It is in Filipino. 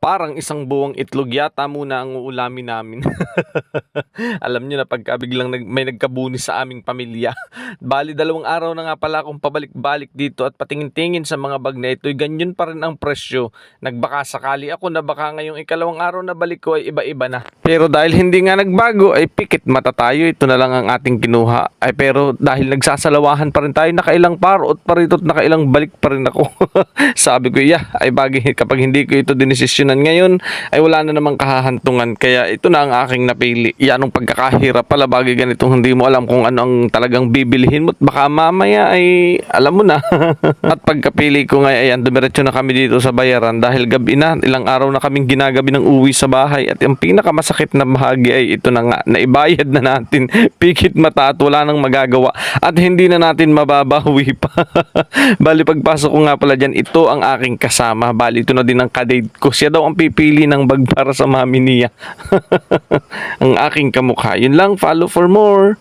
Parang isang buwang itlog yata muna ang uulamin namin. Alam niyo na pagka biglang may nagkabuni sa aming pamilya. Bali 2 araw na nga pala akong pabalik-balik dito at patingin-tingin sa mga bag na ito. Ganyan pa rin ang presyo. Nagbaka sakali ako na baka ngayong 2 araw na balik ko ay iba-iba na. Pero dahil hindi nga nagbago ay pikit mata tayo. Ito na lang ang ating kinuha. Ay pero dahil nagsasalawahan pa rin tayo, nakailang parot pa rito at nakailang balik pa rin ako. Sabi ko, ay bagay kapag hindi ko ito dinesisyonan ngayon, ay wala na namang kahahantungan. Kaya ito na ang aking napili. Yanong pagkakahirap pala bagay ganitong hindi mo alam kung ano ang talagang bibilihin mo. At baka mamaya ay alam mo na. At pagkapili ko nga, ayan, dumiretso na kami dito sa bayaran dahil gabi na. Ilang araw na kaming ginagabi ng uwi sa bahay. At ang pinakamasakit na bahagi ay ito na nga, naibayad na natin. Pikit mata at wala nang magagawa. At hindi na natin mababawi pa. Bali pagpasok ko nga pala dyan, ito ang aking kasama. Bali ito na din ang kadate ko. Siya daw ang pipili ng bag para sa mami niya. Ang aking kamukha. Yun lang, follow for more.